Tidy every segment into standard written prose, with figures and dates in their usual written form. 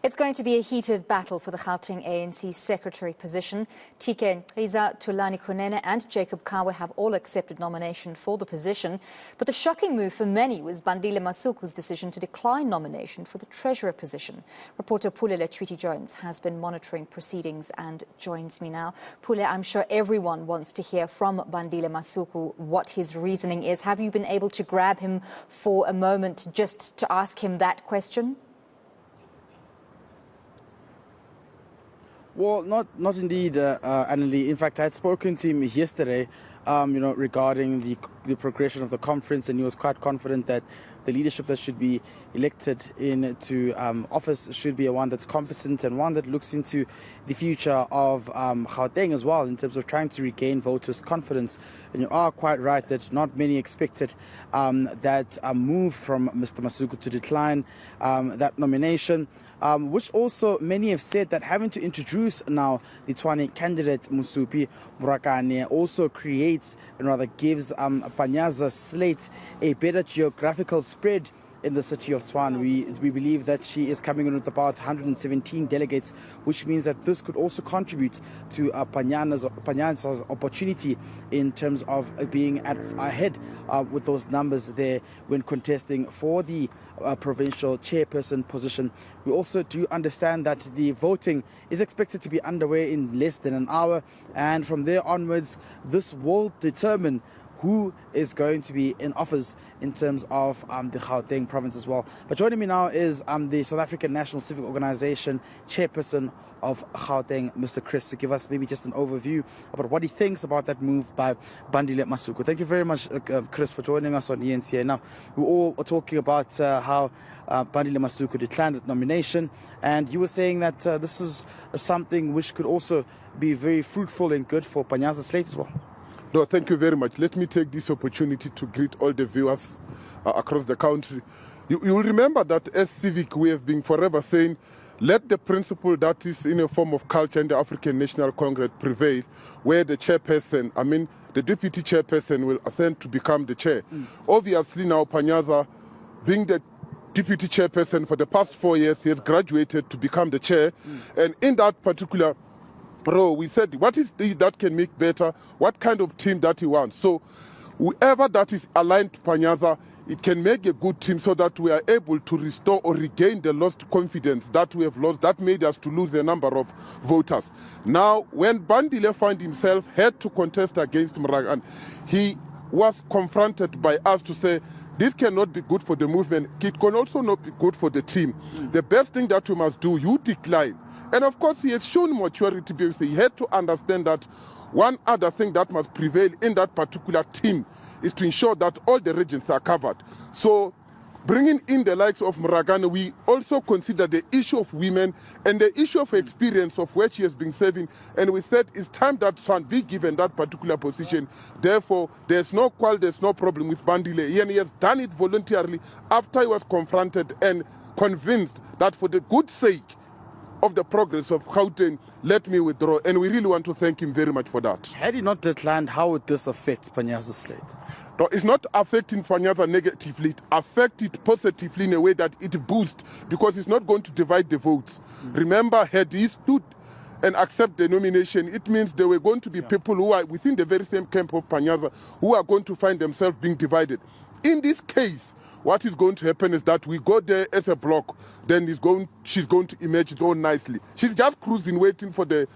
It's going to be a heated battle for the Gauteng ANC Secretary position. Nciza, Thulani, Kunene and Jacob Khawe have all accepted nomination for the position. But the shocking move for many was Bandile Masuku's decision to decline nomination for the Treasurer position. Reporter Pulele Tweety-Jones has been monitoring proceedings and joins me now. Pule, I'm sure everyone wants to hear from Bandile Masuku what his reasoning is. Have you been able to grab him for a moment just to ask him that question? Well, not indeed, Annalie. In fact, I had spoken to him yesterday, regarding the progression of the conference, and he was quite confident that the leadership that should be elected into office should be one that's competent and one that looks into the future of Gauteng as well, in terms of trying to regain voters' confidence. And you are quite right that not many expected that move from Mr. Masuku to decline that nomination. Which also many have said that having to introduce now the Thulani candidate Musupi Murakane also creates and rather gives Panyaza's slate a better geographical spread in the city of Thulani. We believe that she is coming in with about 117 delegates, which means that this could also contribute to Panyaza's opportunity in terms of being ahead with those numbers there when contesting for the provincial chairperson position. We also do understand that the voting is expected to be underway in less than an hour, and from there onwards this will determine who is going to be in office in terms of the Gauteng province as well. But joining me now is the South African National Civic Organization chairperson of Gauteng, Mr. Chris, to give us maybe just an overview about what he thinks about that move by Bandile Masuku. Thank you very much, Chris, for joining us on ENCA. Now, we all are talking about how Bandile Masuku declined that nomination, and you were saying that this is something which could also be very fruitful and good for Panyaza's slate as well. No, thank you very much. Let me take this opportunity to greet all the viewers across the country. You will remember that as Civic, we have been forever saying, let the principle that is in a form of culture in the African National Congress prevail, where the chairperson, the deputy chairperson will ascend to become the chair. Obviously now Panyaza, being the deputy chairperson for the past 4 years, he has graduated to become the chair. And in that particular role, we said, what is that can make better? What kind of team that he wants? So whoever that is aligned to Panyaza, it can make a good team so that we are able to restore or regain the lost confidence that we have lost, that made us to lose a number of voters. Now, when Bandile found himself had to contest against Mragan, he was confronted by us to say, this cannot be good for the movement. It can also not be good for the team. The best thing that we must do, you decline. And of course, he has shown maturity because he had to understand that one other thing that must prevail in that particular team is to ensure that all the regions are covered. So bringing in the likes of Mragane, we also consider the issue of women and the issue of experience of where she has been serving. And we said it's time that Swan be given that particular position. Therefore, there's no quarrel, there's no problem with Bandile. And he has done it voluntarily after he was confronted and convinced that for the good sake of the progress of Gauteng, let me withdraw. And we really want to thank him very much for that. Had he not declined, how would this affect Panyaza's slate? No, it's not affecting Panyaza negatively. It affects it positively in a way that it boosts, because it's not going to divide the votes. Remember, had he stood and accept the nomination, it means there were going to be people who are within the very same camp of Panyaza who are going to find themselves being divided. In this case, what is going to happen is that we go there as a block, then she's going to emerge it all nicely. She's just cruising, waiting for the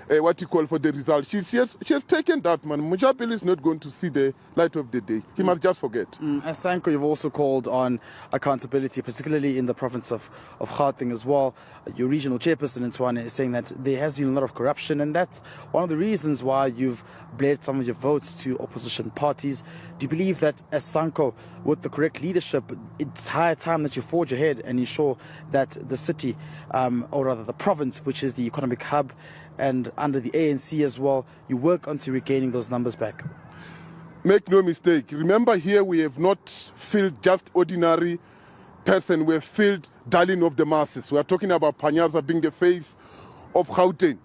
for the result. She has taken that, man. Mujabeli is not going to see the light of the day. He must just forget. As Sanko, you've also called on accountability, particularly in the province of Gauteng as well. Your regional chairperson in Thulani is saying that there has been a lot of corruption, and that's one of the reasons why you've bled some of your votes to opposition parties. Do you believe that as Sanko, with the correct leadership, it's high time that you forge ahead and ensure that the city, or rather the province, which is the economic hub, and under the ANC as well, you work onto regaining those numbers back? Make no mistake. Remember, here we have not filled just ordinary person. We have filled darling of the masses. We are talking about Panyaza being the face of Gauteng.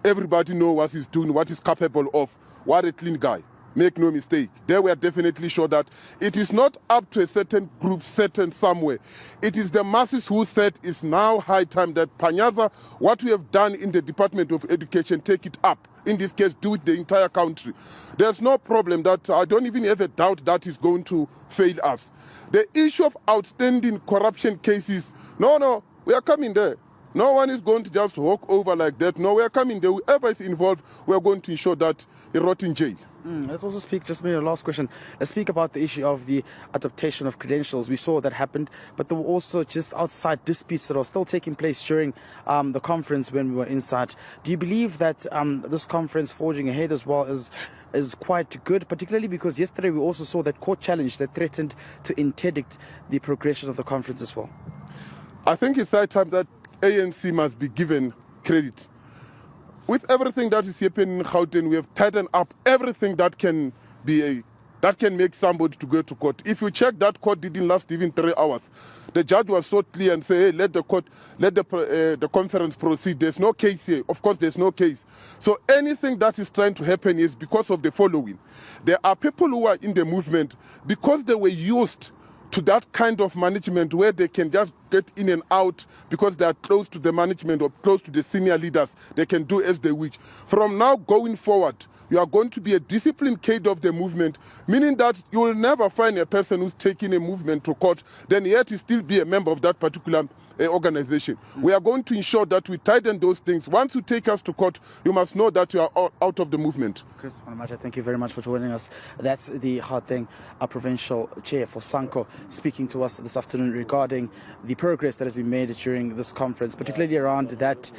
Everybody knows what he's doing, what he's capable of. What a clean guy. Make no mistake. They were definitely sure that it is not up to a certain group, certain somewhere. It is the masses who said it's now high time that Panyaza, what we have done in the Department of Education, take it up. In this case, do it the entire country. There's no problem that I don't even have a doubt that is going to fail us. The issue of outstanding corruption cases, no, we are coming there. No one is going to just walk over like that. No, we are coming there. Whoever is involved, we are going to ensure that he rot in jail. Let's also speak, just maybe a last question. Let's speak about the issue of the adaptation of credentials. We saw that happened, but there were also just outside disputes that are still taking place during the conference when we were inside. Do you believe that this conference forging ahead as well is quite good, particularly because yesterday we also saw that court challenge that threatened to interdict the progression of the conference as well? I think it's high time that ANC must be given credit. With everything that is happening in Gauteng, we have tightened up everything that can make somebody to go to court. If you check, that court didn't last even 3 hours. The judge was so clear and say, hey, let the conference proceed. There's no case here. Of course, there's no case. So anything that is trying to happen is because of the following. There are people who are in the movement because they were used to that kind of management where they can just get in and out because they are close to the management or close to the senior leaders. They can do as they wish. From now going forward, you are going to be a disciplined cadre of the movement, meaning that you will never find a person who's taking a movement to court, then yet he still be a member of that particular organization. We are going to ensure that we tighten those things. Once you take us to court, you must know that you are out of the movement. Chris, thank you very much for joining us. That's the Gauteng Provincial Chair for SANCO speaking to us this afternoon regarding the progress that has been made during this conference, particularly around that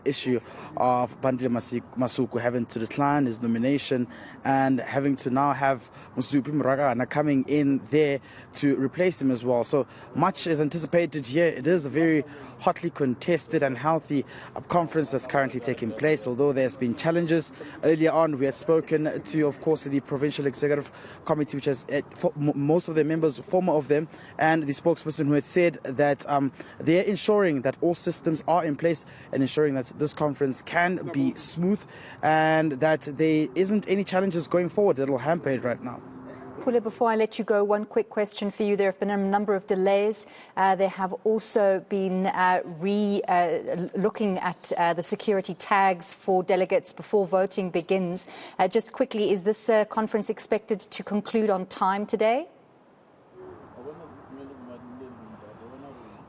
issue of Bandile Masuku having to decline his nomination and having to now have Masupi Mragana coming in there to replace him as well. So much is anticipated here. It is a very hotly contested and healthy conference that's currently taking place, although there's been challenges. Earlier on, we had spoken to, of course, the Provincial Executive Committee, which has most of their members, former of them, and the spokesperson who had said that they're ensuring that all systems are in place and ensuring that this conference can be smooth and that there isn't any challenges going forward that will hamper it right now. Pule, before I let you go, one quick question for you. There have been a number of delays. There have also been looking at the security tags for delegates before voting begins. Just quickly, is this conference expected to conclude on time today?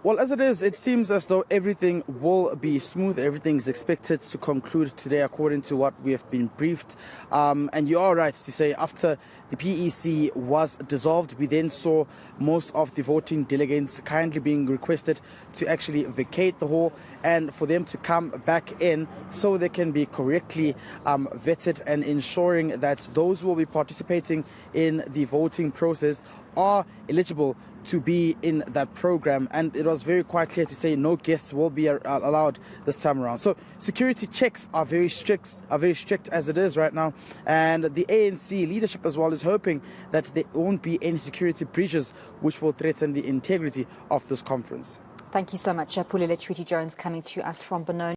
Well, as it is, it seems as though everything will be smooth. Everything is expected to conclude today according to what we have been briefed. And you are right to say after the PEC was dissolved, we then saw most of the voting delegates kindly being requested to actually vacate the hall and for them to come back in so they can be correctly vetted and ensuring that those who will be participating in the voting process are eligible to be in that program. And it was very quite clear to say no guests will be allowed this time around. So security checks are very strict as it is right now, and the ANC leadership as well is hoping that there won't be any security breaches which will threaten the integrity of this conference. Thank you so much, Pulile Tweety Jones, coming to us from Benoni.